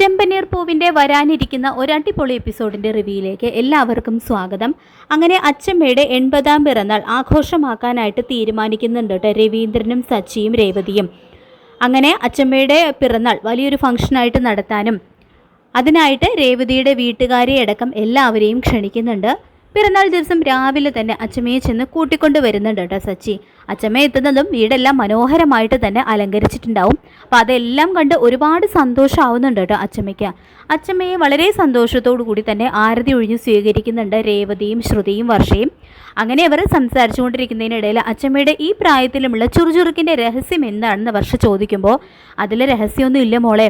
ചെമ്പനീർ പൂവിൻ്റെ വരാനിരിക്കുന്ന ഒരു അടിപൊളി എപ്പിസോഡിൻ്റെ റിവ്യൂയിലേക്ക് എല്ലാവർക്കും സ്വാഗതം. അങ്ങനെ അച്ചമ്മയുടെ 80-ാം പിറന്നാൾ ആഘോഷമാക്കാനായിട്ട് തീരുമാനിക്കുന്നുണ്ട് കേട്ടോ രവീന്ദ്രനും സച്ചിയും രേവതിയും. അങ്ങനെ അച്ചമ്മയുടെ പിറന്നാൾ വലിയൊരു ഫംഗ്ഷനായിട്ട് നടത്താനും അതിനായിട്ട് രേവതിയുടെ വീട്ടുകാരെ അടക്കം എല്ലാവരെയും ക്ഷണിക്കുന്നുണ്ട്. പിറന്നാൾ ദിവസം രാവിലെ തന്നെ അച്ചമ്മയെ ചെന്ന് കൂട്ടിക്കൊണ്ട് വരുന്നുണ്ട് കേട്ടോ സച്ചി. അച്ചമ്മ എത്തുന്നതും വീടെല്ലാം മനോഹരമായിട്ട് തന്നെ അലങ്കരിച്ചിട്ടുണ്ടാവും. അപ്പം അതെല്ലാം കണ്ട് ഒരുപാട് സന്തോഷമാവുന്നുണ്ട് കേട്ടോ അച്ചമ്മയ്ക്ക്. അച്ചമ്മയെ വളരെ സന്തോഷത്തോടു കൂടി തന്നെ ആരതി ഒഴിഞ്ഞ് സ്വീകരിക്കുന്നുണ്ട് രേവതിയും ശ്രുതിയും വർഷയും. അങ്ങനെ അവർ സംസാരിച്ചുകൊണ്ടിരിക്കുന്നതിനിടയിൽ അച്ചമ്മയുടെ ഈ പ്രായത്തിലുമുള്ള ചുറുചുറുക്കിൻ്റെ രഹസ്യം എന്താണെന്ന് വർഷ ചോദിക്കുമ്പോൾ അതിൽ രഹസ്യമൊന്നും ഇല്ല മോളെ,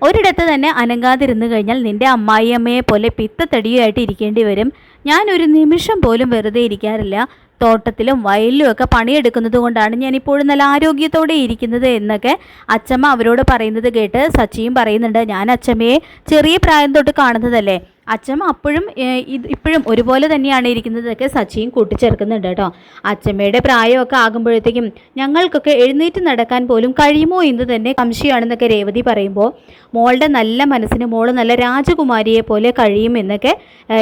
ഒരിടത്ത് തന്നെ അനങ്ങാതിരുന്നു കഴിഞ്ഞാൽ നിൻ്റെ അമ്മായിയമ്മയെ പോലെ പിത്തത്തടിയുമായിട്ട് ഇരിക്കേണ്ടി വരും. ഞാനൊരു നിമിഷം പോലും വെറുതെ ഇരിക്കാറില്ല. തോട്ടത്തിലും വയലിലും ഒക്കെ പണിയെടുക്കുന്നത് കൊണ്ടാണ് ഞാനിപ്പോഴും നല്ല ആരോഗ്യത്തോടെ ഇരിക്കുന്നത് എന്നൊക്കെ അച്ചമ്മ അവരോട് പറയുന്നത് കേട്ട് സച്ചിയും പറയുന്നുണ്ട്, ഞാൻ അച്ചമ്മയെ ചെറിയ പ്രായം തൊട്ട് കാണുന്നതല്ലേ, അച്ചമ്മ ഇപ്പോഴും ഒരുപോലെ തന്നെയാണ് ഇരിക്കുന്നതൊക്കെ സച്ചിയും കൂട്ടിച്ചേർക്കുന്നുണ്ട് കേട്ടോ. അച്ചമ്മയുടെ പ്രായമൊക്കെ ആകുമ്പോഴത്തേക്കും ഞങ്ങൾക്കൊക്കെ എഴുന്നേറ്റ് നടക്കാൻ പോലും കഴിയുമോ എന്ന് തന്നെ സംശയമാണെന്നൊക്കെ രേവതി പറയുമ്പോൾ മോളുടെ നല്ല മനസ്സിന് മോള് നല്ല രാജകുമാരിയെ പോലെ കഴിയും എന്നൊക്കെ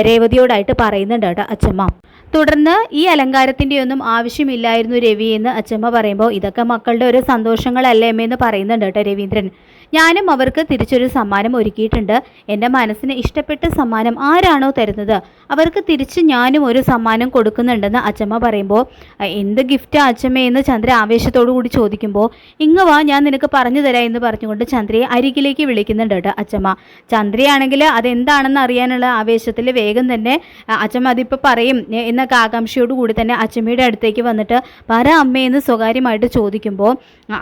രേവതിയോടായിട്ട് പറയുന്നുണ്ട് കേട്ടോ അച്ചമ്മ. തുടർന്ന് ഈ അലങ്കാരത്തിൻ്റെ ഒന്നും ആവശ്യമില്ലായിരുന്നു രവി എന്ന് അച്ചമ്മ പറയുമ്പോൾ ഇതൊക്കെ മക്കളുടെ ഒരു സന്തോഷങ്ങളല്ലേ അമ്മയെന്ന് പറയുന്നുണ്ട് കേട്ടോ രവീന്ദ്രൻ. ഞാനും അവർക്ക് തിരിച്ചൊരു സമ്മാനം ഒരുക്കിയിട്ടുണ്ട്. എൻ്റെ മനസ്സിന് ഇഷ്ടപ്പെട്ട സമ്മാനം ആരാണോ തരുന്നത് അവർക്ക് തിരിച്ച് ഞാനും ഒരു സമ്മാനം കൊടുക്കുന്നുണ്ടെന്ന് അച്ചമ്മ പറയുമ്പോൾ എന്ത് ഗിഫ്റ്റാ അച്ചമ്മയെന്ന് ചന്ദ്ര ആവേശത്തോടു കൂടി ചോദിക്കുമ്പോൾ ഇങ്ങ് വാ, ഞാൻ നിനക്ക് പറഞ്ഞു തരാം എന്ന് പറഞ്ഞുകൊണ്ട് ചന്ദ്രയെ അരികിലേക്ക് വിളിക്കുന്നുണ്ട് കേട്ടോ അച്ചമ്മ. ചന്ദ്രയാണെങ്കിൽ അതെന്താണെന്ന് അറിയാനുള്ള ആവേശത്തിൽ വേഗം തന്നെ അച്ചമ്മ അതിപ്പോൾ പറയും എന്നൊക്കെ ആകാംക്ഷയോട് കൂടി തന്നെ അച്ചമ്മയുടെ അടുത്തേക്ക് വന്നിട്ട് പറ അമ്മയെന്ന് സ്വകാര്യമായിട്ട് ചോദിക്കുമ്പോൾ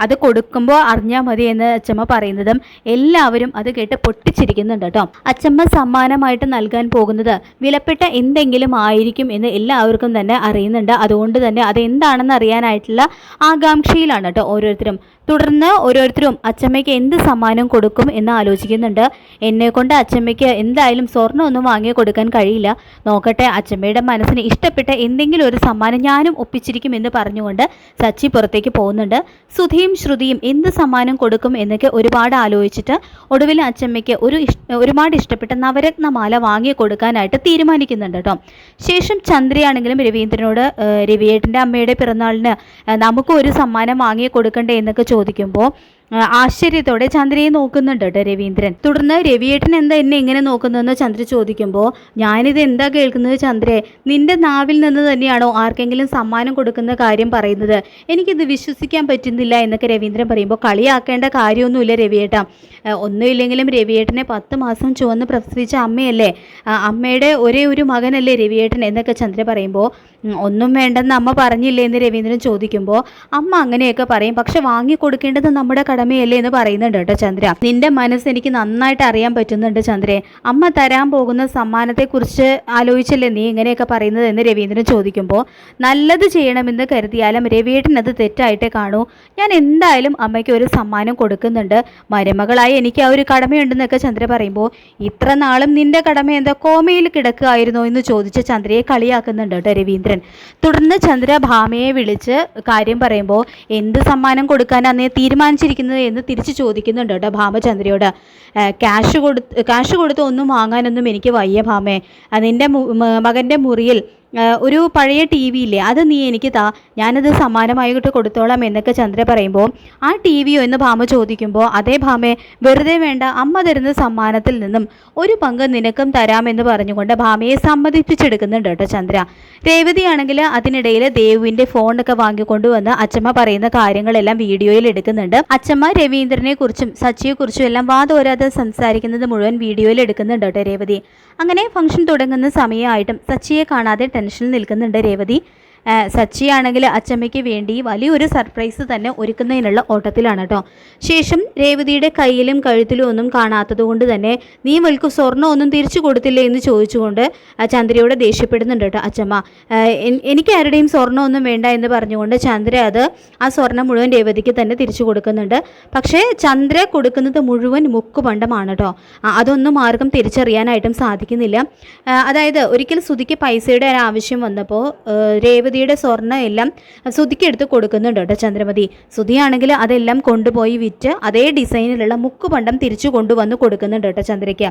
അത് കൊടുക്കുമ്പോൾ അറിഞ്ഞാൽ മതി എന്ന് അച്ചമ്മ പറയുന്നതും എല്ലാവരും അത് കേട്ട് പൊട്ടിച്ചിരിക്കുന്നുണ്ട് കേട്ടോ. അച്ചമ്മ സമ്മാനമായിട്ട് നൽകാൻ പോകുന്നത് വിലപ്പെട്ട എന്തെങ്കിലും ആയിരിക്കും എന്ന് എല്ലാവർക്കും തന്നെ അറിയുന്നുണ്ട്. അതുകൊണ്ട് തന്നെ അതെന്താണെന്ന് അറിയാനായിട്ടുള്ള ആകാംക്ഷയിലാണ് കേട്ടോ ഓരോരുത്തരും. തുടർന്ന് ഓരോരുത്തരും അച്ചമ്മയ്ക്ക് എന്ത് സമ്മാനം കൊടുക്കും എന്ന് ആലോചിക്കുന്നുണ്ട്. എന്നെക്കൊണ്ട് അച്ചമ്മയ്ക്ക് എന്തായാലും സ്വർണ്ണമൊന്നും വാങ്ങി കൊടുക്കാൻ കഴിയില്ല, നോക്കട്ടെ അച്ചമ്മയുടെ മനസ്സിന് ഇഷ്ടപ്പെട്ട എന്തെങ്കിലും ഒരു സമ്മാനം ഞാനും ഒപ്പിച്ചിരിക്കും എന്ന് പറഞ്ഞുകൊണ്ട് സച്ചി പുറത്തേക്ക് പോകുന്നുണ്ട്. സുധിയും ശ്രുതിയും എന്ത് സമ്മാനം കൊടുക്കും എന്നൊക്കെ ഒരുപാട് ആലോചിച്ചിട്ട് ഒടുവിൽ അച്ചമ്മയ്ക്ക് ഒരുപാട് ഇഷ്ടപ്പെട്ട നവരത്നമാല വാങ്ങി കൊടുക്കാനായിട്ട് തീരുമാനിക്കുന്നുണ്ട് കേട്ടോ. ശേഷം ചന്ദ്രയാണെങ്കിലും രവീന്ദ്രനോട് രവിയേട്ടൻ്റെ അമ്മയുടെ പിറന്നാളിന് നമുക്ക് ഒരു സമ്മാനം വാങ്ങി കൊടുക്കണ്ടേ എന്നൊക്കെ ചോദിക്കുമ്പോൾ ആശ്ചര്യത്തോടെ ചന്ദ്രയെ നോക്കുന്നുണ്ട് കേട്ടോ രവീന്ദ്രൻ. തുടർന്ന് രവിയേട്ടൻ എന്താ എന്നെ ഇങ്ങനെ നോക്കുന്നതെന്ന് ചന്ദ്ര ചോദിക്കുമ്പോൾ ഞാനിത് എന്താ കേൾക്കുന്നത് ചന്ദ്രേ, നിന്റെ നാവിൽ നിന്ന് തന്നെയാണോ ആർക്കെങ്കിലും സമ്മാനം കൊടുക്കുന്ന കാര്യം പറയുന്നത്? എനിക്കിത് വിശ്വസിക്കാൻ പറ്റുന്നില്ല എന്നൊക്കെ രവീന്ദ്രൻ പറയുമ്പോൾ കളിയാക്കേണ്ട കാര്യമൊന്നുമില്ല രവിയേട്ട, ഒന്നുമില്ലെങ്കിലും രവിയേട്ടനെ 10 മാസം ചുവന്ന് പ്രസവിച്ച അമ്മയല്ലേ, അമ്മയുടെ ഒരേ ഒരു മകനല്ലേ രവിയേട്ടൻ എന്നൊക്കെ ചന്ദ്ര പറയുമ്പോൾ ഒന്നും വേണ്ടെന്ന് അമ്മ പറഞ്ഞില്ലേ എന്ന് രവീന്ദ്രൻ ചോദിക്കുമ്പോൾ അമ്മ അങ്ങനെയൊക്കെ പറയും, പക്ഷെ വാങ്ങിക്കൊടുക്കേണ്ടത് നമ്മുടെ കടമയല്ലേ എന്ന് പറയുന്നുണ്ട് കേട്ടോ ചന്ദ്ര. നിന്റെ മനസ്സ് എനിക്ക് നന്നായിട്ട് അറിയാൻ പറ്റുന്നുണ്ട് ചന്ദ്രേ, അമ്മ തരാൻ പോകുന്ന സമ്മാനത്തെക്കുറിച്ച് ആലോചിച്ചല്ലേ നീ ഇങ്ങനെയൊക്കെ പറയുന്നത് എന്ന് രവീന്ദ്രൻ ചോദിക്കുമ്പോൾ നല്ലത് ചെയ്യണമെന്ന് കരുതിയാലും രവിയേട്ടൻ അത് തെറ്റായിട്ടേ കാണൂ, ഞാൻ എന്തായാലും അമ്മയ്ക്ക് ഒരു സമ്മാനം കൊടുക്കുന്നുണ്ട്, മരുമകളായി എനിക്ക് ആ ഒരു കടമയുണ്ടെന്നൊക്കെ ചന്ദ്ര പറയുമ്പോൾ ഇത്ര നാളും നിന്റെ കടമ എന്താ കോമയിൽ കിടക്കുകയായിരുന്നോ എന്ന് ചോദിച്ച് ചന്ദ്രയെ കളിയാക്കുന്നുണ്ട് കേട്ടോ രവീന്ദ്രൻ. തുടർന്ന് ചന്ദ്ര ഭാമയെ വിളിച്ച് കാര്യം പറയുമ്പോൾ എന്ത് സമ്മാനം കൊടുക്കാനാണ് തീരുമാനിച്ചിരിക്കുന്നത് എന്ന് തിരിച്ച് ചോദിക്കുന്നുണ്ട് കേട്ടോ ഭാമ ചന്ദ്രയോട്. ക്യാഷ് കൊടുത്ത് ഒന്നും വാങ്ങാനൊന്നും എനിക്ക് വയ്യ ഭാമേ, നിൻ്റെ മകൻ്റെ മുറിയിൽ ഒരു പഴയ ടി വി ഇല്ലേ, അത് നീ എനിക്ക് താ, ഞാനത് സമ്മാനമായിട്ട് കൊടുത്തോളാം എന്നൊക്കെ ചന്ദ്ര പറയുമ്പോൾ ആ ടി വിയോ എന്ന് ഭാമ ചോദിക്കുമ്പോൾ അതേ ഭാമേ, വെറുതെ വേണ്ട, അമ്മ തരുന്ന സമ്മാനത്തിൽ നിന്നും ഒരു പങ്ക് നിനക്കും തരാമെന്ന് പറഞ്ഞുകൊണ്ട് ഭാമയെ സമ്മതിപ്പിച്ചെടുക്കുന്നുണ്ട് കേട്ടോ ചന്ദ്ര. രേവതിയാണെങ്കിൽ അതിനിടയിൽ ദേവുവിൻ്റെ ഫോണൊക്കെ വാങ്ങിക്കൊണ്ടുവന്ന് അച്ചമ്മ പറയുന്ന കാര്യങ്ങളെല്ലാം വീഡിയോയിൽ എടുക്കുന്നുണ്ട്. അച്ചമ്മ രവീന്ദ്രനെ കുറിച്ചും സച്ചിയെക്കുറിച്ചും എല്ലാം വാദോരാതെ സംസാരിക്കുന്നത് മുഴുവൻ വീഡിയോയിൽ എടുക്കുന്നുണ്ട് കേട്ടോ രേവതി. അങ്ങനെ ഫംഗ്ഷൻ തുടങ്ങുന്ന സമയമായിട്ടും സച്ചിയെ കാണാതെ ടെൻഷനിൽ നിൽക്കുന്നുണ്ട് രേവതി. സച്ചിയാണെങ്കിൽ അച്ചമ്മയ്ക്ക് വേണ്ടി വലിയൊരു സർപ്രൈസ് തന്നെ ഒരുക്കുന്നതിനുള്ള ഓട്ടത്തിലാണ് കേട്ടോ. ശേഷം രേവതിയുടെ കയ്യിലും കഴുത്തിലും ഒന്നും കാണാത്തത് കൊണ്ട് തന്നെ നീ വൽക്ക് സ്വർണ്ണം ഒന്നും തിരിച്ചു കൊടുത്തില്ലേ എന്ന് ചോദിച്ചുകൊണ്ട് ചന്ദ്രയോട് ദേഷ്യപ്പെടുന്നുണ്ട് കേട്ടോ അച്ചമ്മ. എനിക്ക് ആരുടെയും സ്വർണ്ണം ഒന്നും വേണ്ട എന്ന് പറഞ്ഞുകൊണ്ട് ചന്ദ്ര ആ സ്വർണ്ണം മുഴുവൻ രേവതിക്ക് തന്നെ തിരിച്ചു കൊടുക്കുന്നുണ്ട്. പക്ഷേ ചന്ദ്ര കൊടുക്കുന്നത് മുഴുവൻ മുക്കുപണ്ടമാണ് കേട്ടോ. അതൊന്നും ആർക്കും തിരിച്ചറിയാനായിട്ടും സാധിക്കുന്നില്ല. അതായത് ഒരിക്കൽ സുധിക്ക് പൈസയുടെ ആവശ്യം വന്നപ്പോൾ രേവതി രേവതിയുടെ സ്വർണ്ണം എല്ലാം സുധിക്ക് എടുത്ത് കൊടുക്കുന്നുണ്ട് കേട്ടോ ചന്ദ്രമതി. സുധിയാണെങ്കിൽ അതെല്ലാം കൊണ്ടുപോയി വിറ്റ് അതേ ഡിസൈനിലുള്ള മുക്കുപണ്ടം തിരിച്ചു കൊണ്ടുവന്ന് കൊടുക്കുന്നുണ്ട് കേട്ടോ ചന്ദ്രയ്ക്ക്.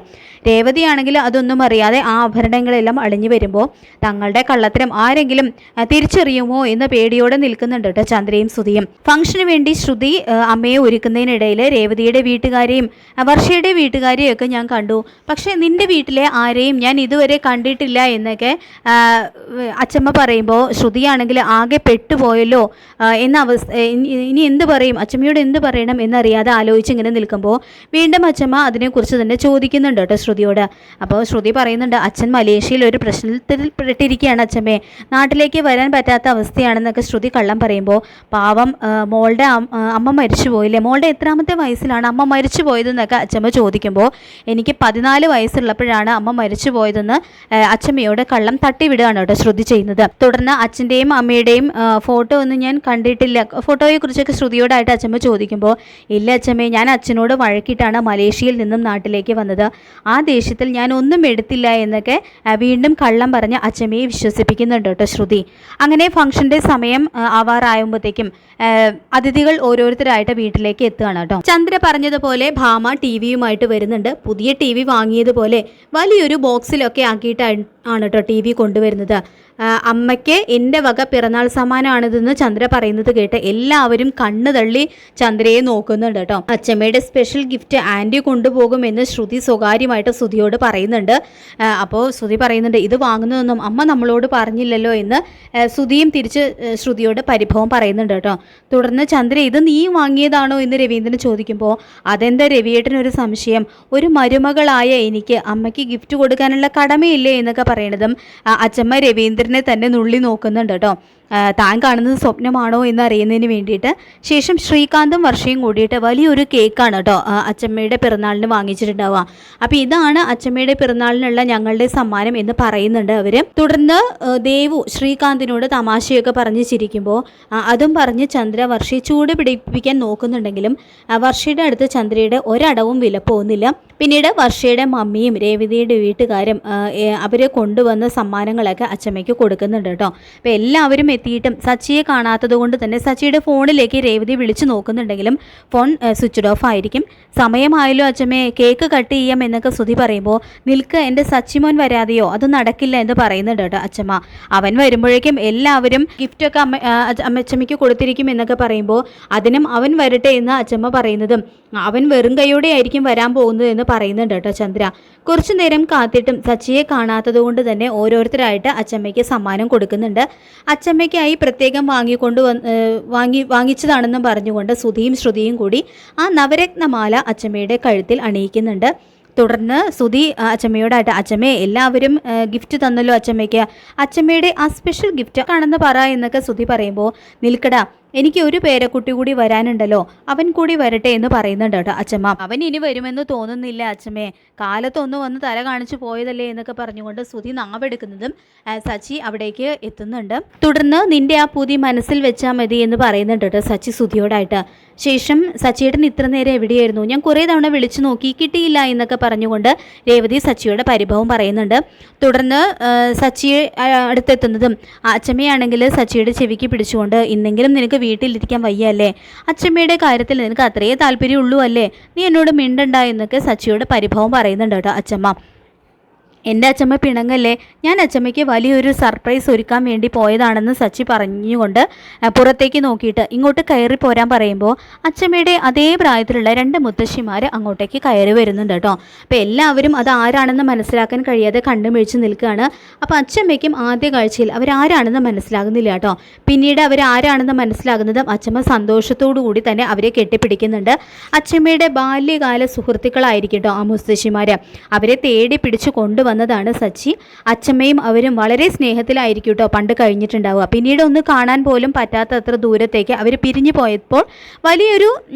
രേവതിയാണെങ്കിൽ അതൊന്നും അറിയാതെ ആ ആഭരണങ്ങളെല്ലാം അളിഞ്ഞു വരുമ്പോൾ തങ്ങളുടെ കള്ളത്തരം ആരെങ്കിലും തിരിച്ചറിയുമോ എന്ന പേടിയോടെ നിൽക്കുന്നുണ്ട് കേട്ടോ ചന്ദ്രയും ശ്രുതിയും. ഫംഗ്ഷന് വേണ്ടി ശ്രുതി അമ്മയെ ഒരുക്കുന്നതിനിടയിൽ രേവതിയുടെ വീട്ടുകാരെയും വർഷയുടെ വീട്ടുകാരെയും ഒക്കെ ഞാൻ കണ്ടു. പക്ഷേ നിന്റെ വീട്ടിലെ ആരെയും ഞാൻ ഇതുവരെ കണ്ടിട്ടില്ല എന്നൊക്കെ അച്ചമ്മ പറയുമ്പോൾ ശ്രുതിയാണെങ്കിൽ ആകെ പെട്ടുപോയല്ലോ എന്ന അവസ്ഥ. ഇനി എന്ത് പറയും, അച്ചമ്മയോട് എന്ത് പറയണം എന്നറിയാതെ ആലോചിച്ച് ഇങ്ങനെ നിൽക്കുമ്പോൾ വീണ്ടും അച്ചമ്മ അതിനെക്കുറിച്ച് തന്നെ ചോദിക്കുന്നുണ്ട് കേട്ടോ ശ്രുതിയോട്. അപ്പോൾ ശ്രുതി പറയുന്നുണ്ട്, അച്ഛൻ മലേഷ്യയിൽ ഒരു പ്രശ്നത്തിൽ പെട്ടിരിക്കുകയാണ് അച്ചമ്മയെ, നാട്ടിലേക്ക് വരാൻ പറ്റാത്ത അവസ്ഥയാണെന്നൊക്കെ ശ്രുതി കള്ളം പറയുമ്പോൾ പാവം മോളുടെ അമ്മ മരിച്ചു പോയില്ലേ, മോളുടെ എത്രാമത്തെ വയസ്സിലാണ് അമ്മ മരിച്ചു പോയതെന്നൊക്കെ അച്ചമ്മ ചോദിക്കുമ്പോൾ എനിക്ക് 14 വയസ്സുള്ളപ്പോഴാണ് അമ്മ മരിച്ചു പോയതെന്ന് അച്ചമ്മയോട് കള്ളം തട്ടിവിടുകയാണ് കേട്ടോ ശ്രുതി ചെയ്യുന്നത്. തുടർന്ന് അച്ഛൻ്റെയും അമ്മയുടെയും ഫോട്ടോ ഒന്നും ഞാൻ കണ്ടിട്ടില്ല, ഫോട്ടോയെക്കുറിച്ചൊക്കെ ശ്രുതിയോടായിട്ട് അച്ചമ്മ ചോദിക്കുമ്പോൾ ഇല്ല അച്ചമ്മേ, ഞാൻ അച്ഛനോട് വഴക്കിയിട്ടാണ് മലേഷ്യയിൽ നിന്നും നാട്ടിലേക്ക് വന്നത്, ആ ദേഷ്യത്തിൽ ഞാൻ ഒന്നും എടുത്തില്ല എന്നൊക്കെ വീണ്ടും കള്ളം പറഞ്ഞ് അച്ചമ്മയെ വിശ്വസിപ്പിക്കുന്നുണ്ട് കേട്ടോ ശ്രുതി. അങ്ങനെ ഫംഗ്ഷൻ്റെ സമയം ആവാറായുമ്പോഴത്തേക്കും അതിഥികൾ ഓരോരുത്തരായിട്ട് വീട്ടിലേക്ക് എത്തുകയാണ് കേട്ടോ. ചന്ദ്ര പറഞ്ഞതുപോലെ ഭാമ TV-യുമായിട്ട് വരുന്നുണ്ട്. പുതിയ TV വാങ്ങിയതുപോലെ വലിയൊരു ബോക്സിലൊക്കെ ആക്കിയിട്ടാണ് കേട്ടോ TV കൊണ്ടുവരുന്നത്. അമ്മയ്ക്ക് എൻ്റെ വക പിറന്നാൾ സമ്മാനമാണിതെന്ന് ചന്ദ്ര പറയുന്നത് കേട്ട് എല്ലാവരും കണ്ണു തള്ളി ചന്ദ്രയെ നോക്കുന്നുണ്ട് കേട്ടോ. അച്ചമ്മയുടെ സ്പെഷ്യൽ ഗിഫ്റ്റ് ആൻറ്റി കൊണ്ടുപോകുമെന്ന് ശ്രുതി സ്വകാര്യമായിട്ട് ശ്രുതിയോട് പറയുന്നുണ്ട്. അപ്പോൾ ശ്രുതി പറയുന്നുണ്ട്, ഇത് വാങ്ങുന്നതൊന്നും അമ്മ നമ്മളോട് പറഞ്ഞില്ലല്ലോ എന്ന് ശ്രുതിയും തിരിച്ച് ശ്രുതിയോട് പരിഭവം പറയുന്നുണ്ട് കേട്ടോ. തുടർന്ന് ചന്ദ്ര ഇത് നീ വാങ്ങിയതാണോ എന്ന് രവീന്ദ്രൻ ചോദിക്കുമ്പോൾ അതെന്താ രവിയേട്ടനൊരു സംശയം, ഒരു മരുമകളായ എനിക്ക് അമ്മയ്ക്ക് ഗിഫ്റ്റ് കൊടുക്കാനുള്ള കടമയില്ലേ എന്നൊക്കെ പറയണതും അച്ചമ്മ രവീന്ദ്രനെ തന്നെ നുള്ളി നോക്കുന്നുണ്ട് കേട്ടോ. താൻ കാണുന്നത് സ്വപ്നമാണോ എന്ന് അറിയുന്നതിന് വേണ്ടിയിട്ട്. ശേഷം ശ്രീകാന്തും വർഷയും കൂടിയിട്ട് വലിയൊരു കേക്കാണ് കേട്ടോ അച്ചമ്മയുടെ പിറന്നാളിന് വാങ്ങിച്ചിട്ടുണ്ടാവുക. അപ്പോൾ ഇതാണ് അച്ചമ്മയുടെ പിറന്നാളിനുള്ള ഞങ്ങളുടെ സമ്മാനം എന്ന് പറയുന്നുണ്ട് അവർ. തുടർന്ന് ദേവു ശ്രീകാന്തിനോട് തമാശയൊക്കെ പറഞ്ഞ് ചിരിക്കുമ്പോൾ അതും പറഞ്ഞ് ചന്ദ്ര വർഷയെ ചൂട് പിടിപ്പിക്കാൻ നോക്കുന്നുണ്ടെങ്കിലും വർഷയുടെ അടുത്ത് ചന്ദ്രയുടെ ഒരടവും വില പോകുന്നില്ല. പിന്നീട് വർഷയുടെ മമ്മിയും രേവതിയുടെ വീട്ടുകാരും അവരെ കൊണ്ടുവന്ന സമ്മാനങ്ങളൊക്കെ അച്ചമ്മയ്ക്ക് കൊടുക്കുന്നുണ്ട് കേട്ടോ. അപ്പോൾ എല്ലാവരും എത്തിയിട്ടും സച്ചിയെ കാണാത്തത് കൊണ്ട് തന്നെ സച്ചിയുടെ ഫോണിലേക്ക് രേവതി വിളിച്ചു നോക്കുന്നുണ്ടെങ്കിലും ഫോൺ സ്വിച്ച് ഓഫ് ആയിരിക്കും. സമയമായല്ലോ അച്ചമ്മയെ, കേക്ക് കട്ട് ചെയ്യാം എന്നൊക്കെ ശ്രുതി പറയുമ്പോൾ നിൽക്ക്, എൻ്റെ സച്ചിമോൻ വരാതെയോ അത് നടക്കില്ല എന്ന് പറയുന്നുണ്ട് കേട്ടോ അച്ചമ്മ. അവൻ വരുമ്പോഴേക്കും എല്ലാവരും ഗിഫ്റ്റൊക്കെ അച്ചമ്മയ്ക്ക് കൊടുത്തിരിക്കും എന്നൊക്കെ പറയുമ്പോൾ അതിനും അവൻ വരട്ടെ എന്ന് അച്ചമ്മ പറയുന്നതും അവൻ വെറും കൈയോടെ ആയിരിക്കും വരാൻ പോകുന്നത് എന്ന് പറയുന്നുണ്ട് കേട്ടോ ചന്ദ്ര. കുറച്ചു നേരം കാത്തിട്ടും സച്ചിയെ കാണാത്തത് കൊണ്ട് തന്നെ ഓരോരുത്തരായിട്ട് അച്ചമ്മയ്ക്ക് സമ്മാനം കൊടുക്കുന്നുണ്ട്. അച്ചമ്മയ്ക്കായി പ്രത്യേകം വാങ്ങിച്ചതാണെന്നും പറഞ്ഞുകൊണ്ട് സുധിയും ശ്രുതിയും കൂടി ആ നവരത്നമാല അച്ചമ്മയുടെ കഴുത്തിൽ അണിയിക്കുന്നുണ്ട്. തുടർന്ന് സുധി അച്ചമ്മയോടായിട്ട് അച്ചമ്മയെ എല്ലാവരും ഗിഫ്റ്റ് തന്നല്ലോ അച്ചമ്മയ്ക്ക്, അച്ചമ്മയുടെ ആ സ്പെഷ്യൽ ഗിഫ്റ്റ് ആണെന്ന് പറ എന്നൊക്കെ സുധി പറയുമ്പോൾ നിൽക്കടാ, എനിക്ക് ഒരു പേരക്കുട്ടി കൂടി വരാനുണ്ടല്ലോ, അവൻ കൂടി വരട്ടെ എന്ന് പറയുന്നുണ്ട് കേട്ടോ അച്ചമ്മ. അവൻ ഇനി വരുമെന്ന് തോന്നുന്നില്ല അച്ചമ്മേ, കാലത്തൊന്ന് വന്ന് തല കാണിച്ചു പോയതല്ലേ എന്നൊക്കെ പറഞ്ഞുകൊണ്ട് സുധി നാവെടുക്കുന്നതും സച്ചി അവിടേക്ക് എത്തുന്നുണ്ട്. തുടർന്ന് നിന്റെ ആ പുതി മനസ്സിൽ വെച്ചാൽ മതി എന്ന് പറയുന്നുണ്ട് കേട്ടോ സച്ചി സുധിയോടായിട്ട്. ശേഷം സച്ചിയേട്ടൻ ഇത്ര നേരം എവിടെയായിരുന്നു, ഞാൻ കുറേ തവണ വിളിച്ചു നോക്കി കിട്ടിയില്ല എന്നൊക്കെ പറഞ്ഞുകൊണ്ട് രേവതി സച്ചിയുടെ പരിഭവം പറയുന്നുണ്ട്. തുടർന്ന് സച്ചിയെ അടുത്തെത്തുന്നതും അച്ചമ്മയാണെങ്കിൽ സച്ചിയുടെ ചെവിക്ക് പിടിച്ചുകൊണ്ട് ഇന്നെങ്കിലും നിനക്ക് വീട്ടിലിരിക്കാൻ വയ്യല്ലേ, അച്ചമ്മയുടെ കാര്യത്തിൽ നിനക്ക് അത്രയേ താല്പര്യമുള്ളൂ അല്ലേ, നീ എന്നോട് മിണ്ടണ്ട എന്നൊക്കെ സച്ചിയോട് പരിഭവം പറയുന്നുണ്ട് കേട്ടോ അച്ചമ്മ. എൻ്റെ അച്ചമ്മ പിണങ്ങല്ലേ, ഞാൻ അച്ചമ്മയ്ക്ക് വലിയൊരു സർപ്രൈസ് ഒരുക്കാൻ വേണ്ടി പോയതാണെന്ന് സച്ചി പറഞ്ഞുകൊണ്ട് പുറത്തേക്ക് നോക്കിയിട്ട് ഇങ്ങോട്ട് കയറി പോരാൻ പറയുമ്പോൾ അച്ചമ്മയുടെ അതേ പ്രായത്തിലുള്ള 2 മുത്തശ്ശിമാർ അങ്ങോട്ടേക്ക് കയറി വരുന്നുണ്ട് കേട്ടോ. അപ്പോൾ എല്ലാവരും അത് ആരാണെന്ന് മനസ്സിലാക്കാൻ കഴിയാതെ കണ്ണുമിഴിച്ച് നിൽക്കുകയാണ്. അപ്പോൾ അച്ചമ്മയ്ക്കും ആദ്യ കാഴ്ചയിൽ അവരാരാണെന്ന് മനസ്സിലാകുന്നില്ല കേട്ടോ. പിന്നീട് അവരാരാണെന്ന് മനസ്സിലാകുന്നതും അച്ചമ്മ സന്തോഷത്തോടു കൂടി തന്നെ അവരെ കെട്ടിപ്പിടിക്കുന്നുണ്ട്. അച്ചമ്മയുടെ ബാല്യകാല സുഹൃത്തുക്കളായിരിക്കും കേട്ടോ ആ മുത്തശ്ശിമാർ. അവരെ തേടി പിടിച്ചു വന്നതാണ് സച്ചി. അച്ചമ്മയും അവരും വളരെ സ്നേഹത്തിലായിരിക്കും കേട്ടോ പണ്ട് കഴിഞ്ഞിട്ടുണ്ടാവുക. പിന്നീട് ഒന്ന് കാണാൻ പോലും പറ്റാത്തത്ര ദൂരത്തേക്ക് അവർ പിരിഞ്ഞു പോയപ്പോൾ വലിയൊരു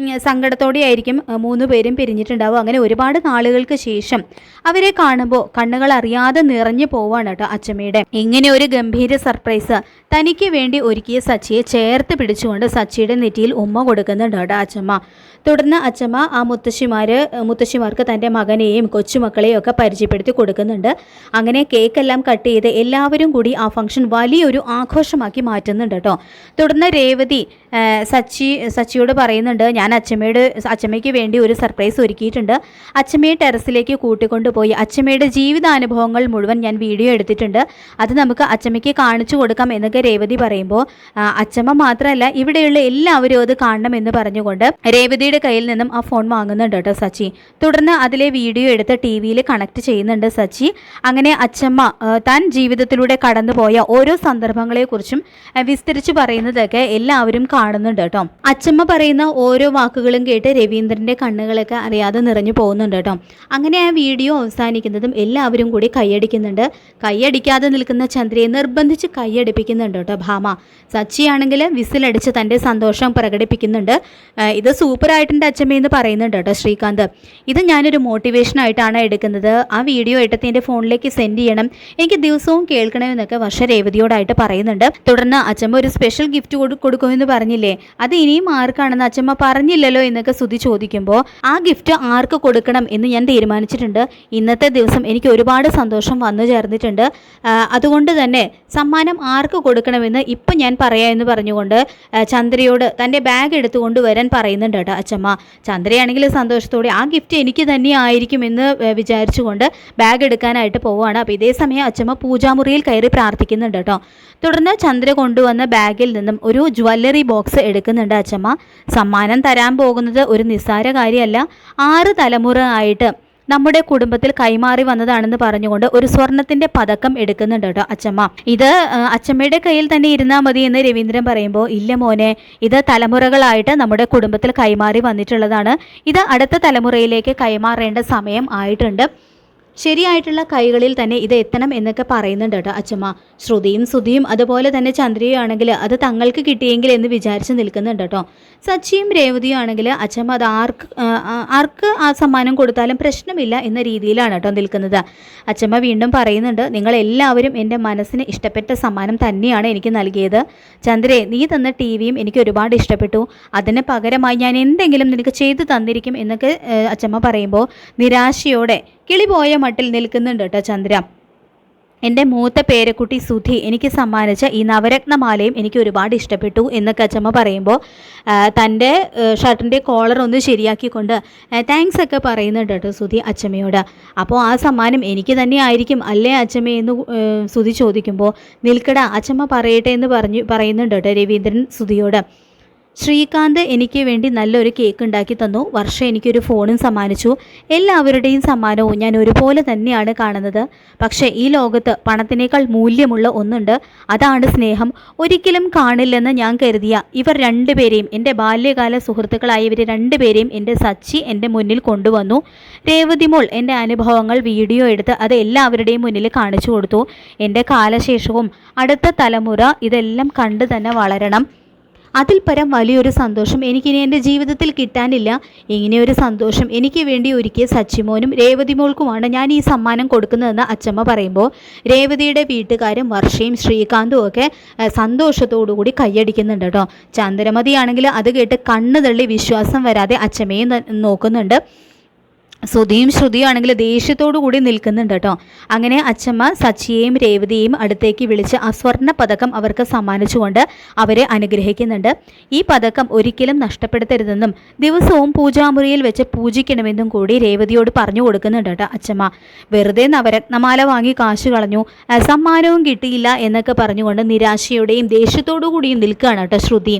സങ്കടത്തോടെയായിരിക്കും 3 പേരും പിരിഞ്ഞിട്ടുണ്ടാവുക. അങ്ങനെ ഒരുപാട് നാളുകൾക്ക് ശേഷം അവരെ കാണുമ്പോൾ കണ്ണുകൾ അറിയാതെ നിറഞ്ഞു പോവാണ് കേട്ടോ അച്ചമ്മയുടെ. ഇങ്ങനെ ഒരു ഗംഭീര സർപ്രൈസ് തനിക്ക് വേണ്ടി ഒരുക്കിയ സച്ചിയെ ചേർത്ത് പിടിച്ചുകൊണ്ട് സച്ചിയുടെ നെറ്റിയിൽ ഉമ്മ കൊടുക്കുന്നുണ്ട് കേട്ടോ അച്ചമ്മ. തുടർന്ന് അച്ചമ്മ ആ മുത്തശ്ശിമാർക്ക് തൻ്റെ മകനെയും കൊച്ചുമക്കളെയും ഒക്കെ പരിചയപ്പെടുത്തി കൊടുക്കുന്നുണ്ട്. കൊടുക്കുന്നുണ്ട്. അങ്ങനെ കേക്കെല്ലാം കട്ട് ചെയ്ത് എല്ലാവരും കൂടി ആ ഫംഗ്ഷൻ വലിയൊരു ആഘോഷമാക്കി മാറ്റുന്നുണ്ട് കേട്ടോ. തുടർന്ന് രേവതി സച്ചിയോട് പറയുന്നുണ്ട്, ഞാൻ അച്ചമ്മയ്ക്ക് വേണ്ടി ഒരു സർപ്രൈസ് ഒരുക്കിയിട്ടുണ്ട്. അച്ചമ്മയെ ടെറസിലേക്ക് കൂട്ടിക്കൊണ്ടുപോയി അച്ചമ്മയുടെ ജീവിതാനുഭവങ്ങൾ മുഴുവൻ ഞാൻ വീഡിയോ എടുത്തിട്ടുണ്ട്, അത് നമുക്ക് അച്ചമ്മയ്ക്ക് കാണിച്ചു കൊടുക്കാം എന്നൊക്കെ രേവതി പറയുമ്പോൾ അച്ചമ്മ മാത്രമല്ല ഇവിടെയുള്ള എല്ലാവരും അത് കാണണമെന്ന് പറഞ്ഞുകൊണ്ട് രേവതിയുടെ കയ്യിൽ നിന്നും ആ ഫോൺ വാങ്ങുന്നുണ്ട് കേട്ടോ സച്ചി. തുടർന്ന് അതിലെ വീഡിയോ എടുത്ത് TV-യിൽ കണക്ട് ചെയ്യുന്നുണ്ട് സച്ചി. അങ്ങനെ അച്ചമ്മ താൻ ജീവിതത്തിലൂടെ കടന്നുപോയ ഓരോ സന്ദർഭങ്ങളെക്കുറിച്ചും വിസ്തരിച്ച് പറയുന്നതൊക്കെ എല്ലാവരും കാണുന്നുണ്ട് കേട്ടോ. അച്ചമ്മ പറയുന്ന ഓരോ വാക്കുകളും കേട്ട് രവീന്ദ്രൻ്റെ കണ്ണുകളൊക്കെ അറിയാതെ നിറഞ്ഞു പോകുന്നുണ്ട് കേട്ടോ. അങ്ങനെ ആ വീഡിയോ അവസാനിക്കുന്നതും എല്ലാവരും കൂടി കൈയടിക്കുന്നുണ്ട്. കൈയടിക്കാതെ നിൽക്കുന്ന ചന്ദ്രയെ നിർബന്ധിച്ച് കൈയടിപ്പിക്കുന്നുണ്ട് കേട്ടോ ഭാമ. സച്ചിയാണെങ്കിൽ വിസിലടിച്ച് തൻ്റെ സന്തോഷം പ്രകടിപ്പിക്കുന്നുണ്ട്. ഇത് സൂപ്പറായിട്ടുണ്ട് അച്ചമ്മയെന്ന് പറയുന്നുണ്ട് കേട്ടോ ശ്രീകാന്ത്. ഇത് ഞാനൊരു മോട്ടിവേഷനായിട്ടാണ് എടുക്കുന്നത്, ആ വീഡിയോ എടുത്ത് എൻ്റെ ഫോണിലേക്ക് സെൻഡ് ചെയ്യണം, എനിക്ക് ദിവസവും കേൾക്കണമെന്നൊക്കെ വർഷ രേവതിയോടായിട്ട് പറയുന്നുണ്ട്. തുടർന്ന് അച്ചമ്മ ഒരു സ്പെഷ്യൽ ഗിഫ്റ്റ് കൊടുക്കുമെന്ന് പറഞ്ഞില്ലേ, അത് ഇനിയും ആർക്കാണെന്ന് അച്ചമ്മ പറഞ്ഞില്ലല്ലോ എന്നൊക്കെ ശ്രുതി ചോദിക്കുമ്പോൾ ആ ഗിഫ്റ്റ് ആർക്ക് കൊടുക്കണം എന്ന് ഞാൻ തീരുമാനിച്ചിട്ടുണ്ട്. ഇന്നത്തെ ദിവസം എനിക്ക് ഒരുപാട് സന്തോഷം വന്നു ചേർന്നിട്ടുണ്ട്, അതുകൊണ്ട് തന്നെ സമ്മാനം ആർക്ക് കൊടുക്കണമെന്ന് ഇപ്പം ഞാൻ പറയാമെന്ന് പറഞ്ഞുകൊണ്ട് ചന്ദ്രയോട് തൻ്റെ ബാഗ് എടുത്തുകൊണ്ട് വരാൻ പറയുന്നുണ്ട് കേട്ടോ അച്ചമ്മ. ചന്ദ്രയാണെങ്കിൽ സന്തോഷത്തോടെ ആ ഗിഫ്റ്റ് എനിക്ക് തന്നെ ആയിരിക്കുമെന്ന് വിചാരിച്ചുകൊണ്ട് ബാഗ് എടുക്കാനായിട്ട് പോവുകയാണ്. അപ്പോൾ ഇതേ സമയം അച്ചമ്മ പൂജാമുറിയിൽ കയറി പ്രാർത്ഥിക്കുന്നുണ്ട് കേട്ടോ. തുടർന്ന് ചന്ദ്ര കൊണ്ടുവന്ന ബാഗിൽ നിന്നും ഒരു ജ്വല്ലറി ബോക്സ് എടുക്കുന്നുണ്ട് അച്ചമ്മ. സമ്മാനം തരാൻ പോകുന്നത് ഒരു നിസ്സാര കാര്യമല്ല, 6 തലമുറ ആയിട്ട് നമ്മുടെ കുടുംബത്തിൽ കൈമാറി വന്നതാണെന്ന് പറഞ്ഞുകൊണ്ട് ഒരു സ്വർണത്തിന്റെ പതക്കം എടുക്കുന്നുണ്ട് കേട്ടോ അച്ചമ്മ. ഇത് അച്ചമ്മയുടെ കയ്യിൽ തന്നെ ഇരുന്നാൽ മതി എന്ന് രവീന്ദ്രൻ പറയുമ്പോൾ, ഇല്ല മോനെ, ഇത് തലമുറകളായിട്ട് നമ്മുടെ കുടുംബത്തിൽ കൈമാറി വന്നിട്ടുള്ളതാണ്, ഇത് അടുത്ത തലമുറയിലേക്ക് കൈമാറേണ്ട സമയം ആയിട്ടുണ്ട്, ശരിയായിട്ടുള്ള കൈകളിൽ തന്നെ ഇത് എത്തണം എന്നൊക്കെ പറയുന്നുണ്ട് കേട്ടോ അച്ചമ്മ. ശ്രുതിയും സുധിയും അതുപോലെ തന്നെ ചന്ദ്രയും ആണെങ്കിൽ അത് തങ്ങൾക്ക് കിട്ടിയെങ്കിൽ എന്ന് വിചാരിച്ച് നിൽക്കുന്നുണ്ട് കേട്ടോ. സച്ചിയും രേവതിയും ആണെങ്കിൽ അച്ചമ്മ അത് ആർക്ക് ആ സമ്മാനം കൊടുത്താലും പ്രശ്നമില്ല എന്ന രീതിയിലാണ് കേട്ടോ നിൽക്കുന്നത്. അച്ചമ്മ വീണ്ടും പറയുന്നുണ്ട്, നിങ്ങളെല്ലാവരും എൻ്റെ മനസ്സിന് ഇഷ്ടപ്പെട്ട സമ്മാനം തന്നെയാണ് എനിക്ക് നൽകിയത്. ചന്ദ്രേ, നീ തന്ന TV-യും എനിക്ക് ഒരുപാട് ഇഷ്ടപ്പെട്ടു, അതിന് പകരമായി ഞാൻ എന്തെങ്കിലും നിനക്ക് ചെയ്തു തന്നിരിക്കും എന്നൊക്കെ അച്ചമ്മ പറയുമ്പോൾ നിരാശയോടെ കിളി പോയ മട്ടിൽ നിൽക്കുന്നുണ്ട് കേട്ടോ ചന്ദ്ര. എൻ്റെ മൂത്ത പേരക്കുട്ടി സുധി എനിക്ക് സമ്മാനിച്ച ഈ നവരത്നമാലയും എനിക്ക് ഒരുപാട് ഇഷ്ടപ്പെട്ടു എന്നൊക്കെ അച്ചമ്മ പറയുമ്പോൾ തൻ്റെ ഷർട്ടിൻ്റെ കോളർ ഒന്ന് ശരിയാക്കിക്കൊണ്ട് താങ്ക്സ് ഒക്കെ പറയുന്നുണ്ട് കേട്ടോ സുധി അച്ചമ്മയോട്. അപ്പോൾ ആ സമ്മാനം എനിക്ക് തന്നെ ആയിരിക്കും അല്ലേ അച്ചമ്മയെന്ന് സുധി ചോദിക്കുമ്പോൾ, നിൽക്കടാ അച്ചമ്മ പറയട്ടെ എന്ന് പറയുന്നുണ്ട് കേട്ടോ രവീന്ദ്രൻ സുധിയോട്. ശ്രീകാന്ത് എനിക്ക് വേണ്ടി നല്ലൊരു കേക്ക് ഉണ്ടാക്കി തന്നു, വർഷ എനിക്കൊരു ഫോണും സമ്മാനിച്ചു, എല്ലാവരുടെയും സമ്മാനവും ഞാൻ ഒരുപോലെ തന്നെയാണ് കാണുന്നത്. പക്ഷേ ഈ ലോകത്ത് പണത്തിനേക്കാൾ മൂല്യമുള്ള ഒന്നുണ്ട്, അതാണ് സ്നേഹം. ഒരിക്കലും കാണില്ലെന്ന് ഞാൻ കരുതിയ ഇവർ രണ്ടുപേരെയും, എൻ്റെ ബാല്യകാല സുഹൃത്തുക്കളായ ഇവർ രണ്ടുപേരെയും എൻ്റെ സച്ചി എൻ്റെ മുന്നിൽ കൊണ്ടുവന്നു. രേവതിമോൾ എൻ്റെ അനുഭവങ്ങൾ വീഡിയോ എടുത്ത് അത് എല്ലാവരുടെയും മുന്നിൽ കാണിച്ചു കൊടുത്തു. എൻ്റെ കാലശേഷവും അടുത്ത തലമുറ ഇതെല്ലാം കണ്ടു തന്നെ വളരണം. അതിൽ പരം വലിയൊരു സന്തോഷം എനിക്കിനി എൻ്റെ ജീവിതത്തിൽ കിട്ടാനില്ല. ഇങ്ങനെയൊരു സന്തോഷം എനിക്ക് വേണ്ടി ഒരുക്കിയ സച്ചിമോനും രേവതിമോൾക്കുമാണ് ഞാൻ ഈ സമ്മാനം കൊടുക്കുന്നതെന്ന് അച്ചമ്മ പറയുമ്പോൾ രേവതിയുടെ വീട്ടുകാരും വർഷയും ശ്രീകാന്തും ഒക്കെ സന്തോഷത്തോടുകൂടി കൈയടിക്കുന്നുണ്ട് കേട്ടോ. ചന്ദ്രമതിയാണെങ്കിൽ അത് കേട്ട് കണ്ണ് തള്ളി വിശ്വാസം വരാതെ അച്ചമ്മയും നോക്കുന്നുണ്ട്. സുധിയും ശ്രുതിയും ആണെങ്കിൽ ദേഷ്യത്തോടു കൂടി നിൽക്കുന്നുണ്ട് കേട്ടോ. അങ്ങനെ അച്ചമ്മ സച്ചിയെയും രേവതിയെയും അടുത്തേക്ക് വിളിച്ച് ആ സ്വർണ്ണ പതക്കം അവർക്ക് സമ്മാനിച്ചുകൊണ്ട് അവരെ അനുഗ്രഹിക്കുന്നുണ്ട്. ഈ പതക്കം ഒരിക്കലും നഷ്ടപ്പെടുത്തരുതെന്നും ദിവസവും പൂജാമുറിയിൽ വെച്ച് പൂജിക്കണമെന്നും കൂടി രേവതിയോട് പറഞ്ഞു കൊടുക്കുന്നുണ്ട് കേട്ടോ അച്ചമ്മ. വെറുതെ നവരത്നമാല വാങ്ങി കാശ് കളഞ്ഞു, സമ്മാനവും കിട്ടിയില്ല എന്നൊക്കെ പറഞ്ഞുകൊണ്ട് നിരാശയോടെയും ദേഷ്യത്തോടു കൂടിയും നിൽക്കുകയാണ് കേട്ടോ ശ്രുതി.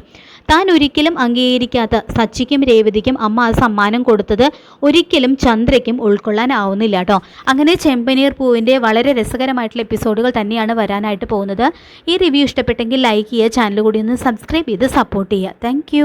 താൻ ഒരിക്കലും അംഗീകരിക്കാത്ത സച്ചിക്കും രേവതിക്കും അമ്മ ആ സമ്മാനം കൊടുത്തത് ഒരിക്കലും ചന്ദ്രയ്ക്കും ഉൾക്കൊള്ളാനാവുന്നില്ല കേട്ടോ. അങ്ങനെ ചെമ്പനീർ പൂവിൻ്റെ വളരെ രസകരമായിട്ടുള്ള എപ്പിസോഡുകൾ തന്നെയാണ് വരാനായിട്ട് പോകുന്നത്. ഈ റിവ്യൂ ഇഷ്ടപ്പെട്ടെങ്കിൽ ലൈക്ക് ചെയ്യുക, ചാനൽ കൂടി ഒന്ന് സബ്സ്ക്രൈബ് ചെയ്ത് സപ്പോർട്ട് ചെയ്യുക. താങ്ക്